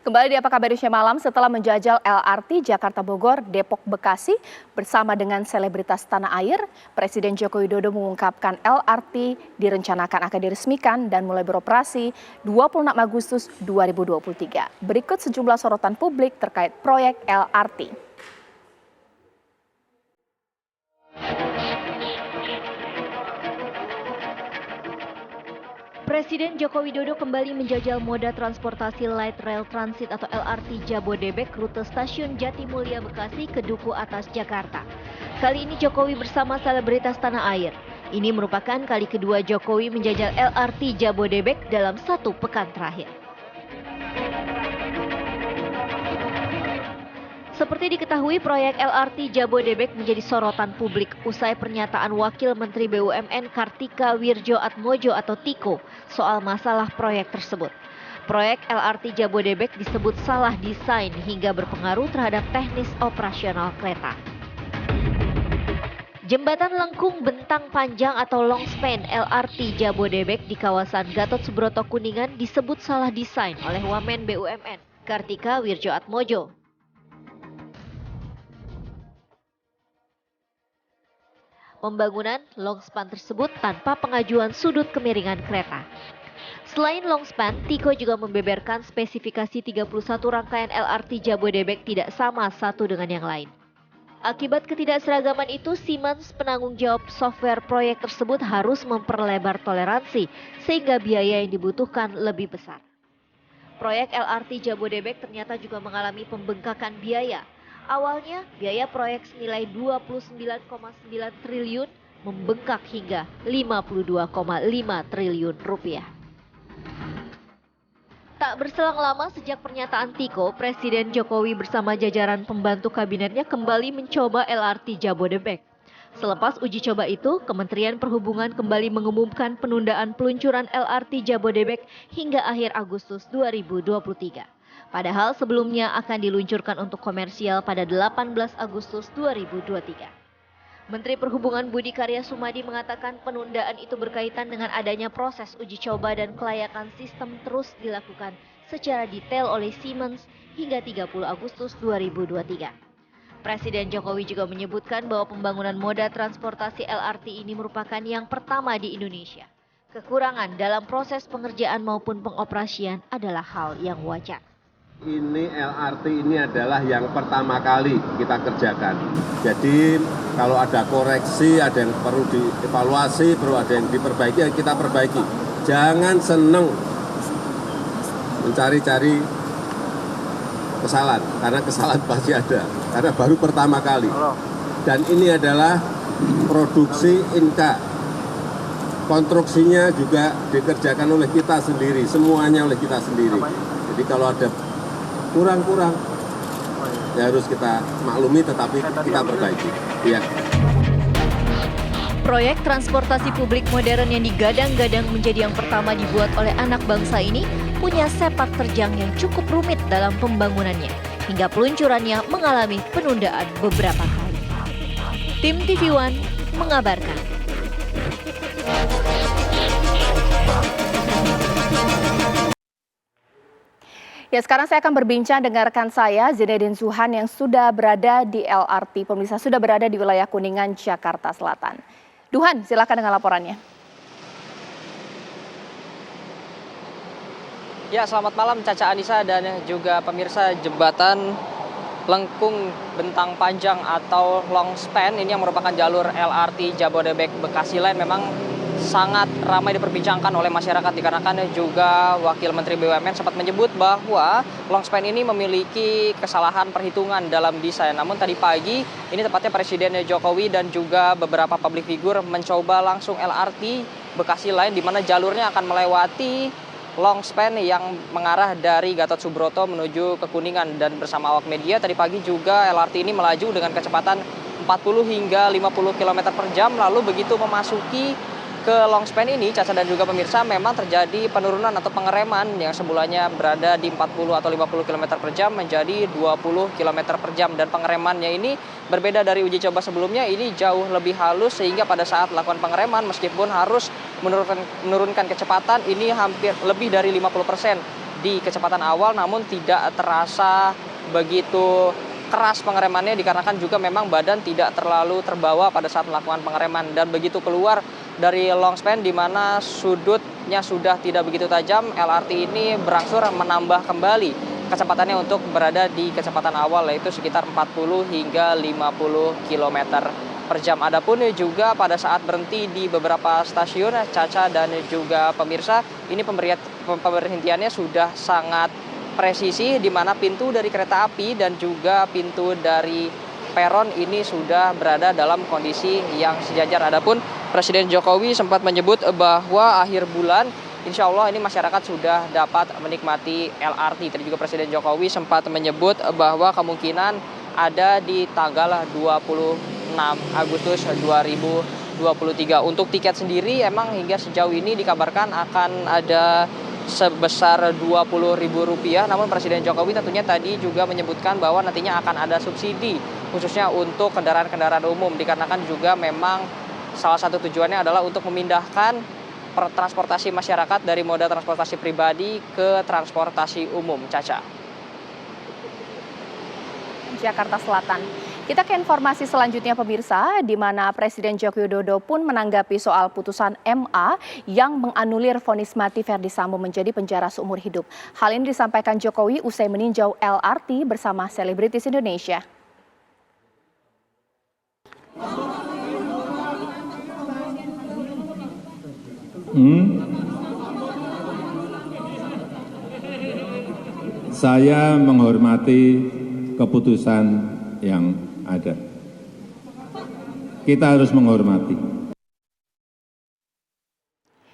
Kembali di Apa Kabar Indonesia Malam setelah menjajal LRT Jakarta Bogor, Depok Bekasi bersama dengan selebritas tanah air, Presiden Joko Widodo mengungkapkan LRT direncanakan akan diresmikan dan mulai beroperasi 26 Agustus 2023. Berikut sejumlah sorotan publik terkait proyek LRT. Presiden Joko Widodo kembali menjajal moda transportasi Light Rail Transit atau LRT Jabodebek rute stasiun Jatimulya Bekasi ke Duku Atas Jakarta. Kali ini Jokowi bersama selebritas tanah air. Ini merupakan kali kedua Jokowi menjajal LRT Jabodebek dalam satu pekan terakhir. Seperti diketahui, proyek LRT Jabodebek menjadi sorotan publik usai pernyataan Wakil Menteri BUMN Kartika Wirjoatmojo atau Tiko soal masalah proyek tersebut. Proyek LRT Jabodebek disebut salah desain hingga berpengaruh terhadap teknis operasional kereta. Jembatan lengkung bentang panjang atau long span LRT Jabodebek di kawasan Gatot Subroto Kuningan disebut salah desain oleh Wamen BUMN Kartika Wirjoatmojo. Pembangunan longspan tersebut tanpa pengajuan sudut kemiringan kereta. Selain longspan, Tiko juga membeberkan spesifikasi 31 rangkaian LRT Jabodebek tidak sama satu dengan yang lain. Akibat ketidakseragaman itu, Siemens penanggung jawab software proyek tersebut harus memperlebar toleransi sehingga biaya yang dibutuhkan lebih besar. Proyek LRT Jabodebek ternyata juga mengalami pembengkakan biaya. Awalnya, biaya proyek senilai 29,9 triliun membengkak hingga 52,5 triliun rupiah. Tak berselang lama sejak pernyataan Tiko, Presiden Jokowi bersama jajaran pembantu kabinetnya kembali mencoba LRT Jabodebek. Selepas uji coba itu, Kementerian Perhubungan kembali mengumumkan penundaan peluncuran LRT Jabodebek hingga akhir Agustus 2023. Padahal sebelumnya akan diluncurkan untuk komersial pada 18 Agustus 2023. Menteri Perhubungan Budi Karya Sumadi mengatakan penundaan itu berkaitan dengan adanya proses uji coba dan kelayakan sistem terus dilakukan secara detail oleh Siemens hingga 30 Agustus 2023. Presiden Jokowi juga menyebutkan bahwa pembangunan moda transportasi LRT ini merupakan yang pertama di Indonesia. Kekurangan dalam proses pengerjaan maupun pengoperasian adalah hal yang wajar. Ini LRT ini adalah yang pertama kali kita kerjakan. Jadi kalau ada koreksi, ada yang perlu dievaluasi, perlu ada yang diperbaiki, ya kita perbaiki. Jangan seneng mencari-cari kesalahan, karena kesalahan pasti ada. Karena baru pertama kali. Dan ini adalah produksi Inka. Konstruksinya juga dikerjakan oleh kita sendiri, semuanya oleh kita sendiri. Jadi kalau ada kurang-kurang ya harus kita maklumi, tetapi kita perbaiki. Ya. Proyek transportasi publik modern yang digadang-gadang menjadi yang pertama dibuat oleh anak bangsa ini punya sepak terjang yang cukup rumit dalam pembangunannya, hingga peluncurannya mengalami penundaan beberapa kali. Tim TV One mengabarkan. Ya, sekarang saya akan berbincang dengan rekan saya, Zinedine Zuhan yang sudah berada di LRT. Pemirsa sudah berada di wilayah Kuningan, Jakarta Selatan. Duhan, silakan dengan laporannya. Ya, selamat malam Caca Anissa dan juga pemirsa. Jembatan lengkung bentang panjang atau long span ini yang merupakan jalur LRT Jabodebek Bekasi Line memang sangat ramai diperbincangkan oleh masyarakat dikarenakan juga Wakil Menteri BUMN sempat menyebut bahwa long span ini memiliki kesalahan perhitungan dalam desain. Namun tadi pagi ini tepatnya Presiden Jokowi dan juga beberapa public figure mencoba langsung LRT Bekasi Line di mana jalurnya akan melewati long span yang mengarah dari Gatot Subroto menuju ke Kuningan, dan bersama awak media tadi pagi juga LRT ini melaju dengan kecepatan 40 hingga 50 km per jam. Lalu begitu memasuki ke long span ini, Caca dan juga pemirsa, memang terjadi penurunan atau pengereman yang sebelumnya berada di 40 atau 50 km per jam menjadi 20 km per jam. Dan pengeremannya ini berbeda dari uji coba sebelumnya, ini jauh lebih halus sehingga pada saat melakukan pengereman meskipun harus menurunkan kecepatan, ini hampir lebih dari 50% di kecepatan awal, namun tidak terasa begitu keras pengeremannya dikarenakan juga memang badan tidak terlalu terbawa pada saat melakukan pengereman. Dan begitu keluar dari long span di mana sudutnya sudah tidak begitu tajam, LRT ini berangsur menambah kembali kecepatannya untuk berada di kecepatan awal, yaitu sekitar 40 hingga 50 km per jam. Adapun juga pada saat berhenti di beberapa stasiun, Caca dan juga pemirsa, ini pemberhentiannya sudah sangat presisi, di mana pintu dari kereta api dan juga pintu dari peron ini sudah berada dalam kondisi yang sejajar. Adapun Presiden Jokowi sempat menyebut bahwa akhir bulan insya Allah ini masyarakat sudah dapat menikmati LRT. Tadi juga Presiden Jokowi sempat menyebut bahwa kemungkinan ada di tanggal 26 Agustus 2023. Untuk tiket sendiri emang hingga sejauh ini dikabarkan akan ada sebesar Rp20.000. Namun Presiden Jokowi tentunya tadi juga menyebutkan bahwa nantinya akan ada subsidi khususnya untuk kendaraan-kendaraan umum, dikarenakan juga memang salah satu tujuannya adalah untuk memindahkan transportasi masyarakat dari moda transportasi pribadi ke transportasi umum. Caca. Jakarta Selatan. Kita ke informasi selanjutnya pemirsa, di mana Presiden Joko Widodo pun menanggapi soal putusan MA yang menganulir vonis mati Ferdy Sambo menjadi penjara seumur hidup. Hal ini disampaikan Jokowi usai meninjau LRT bersama selebritis Indonesia. Saya menghormati keputusan yang ada. Kita harus menghormati.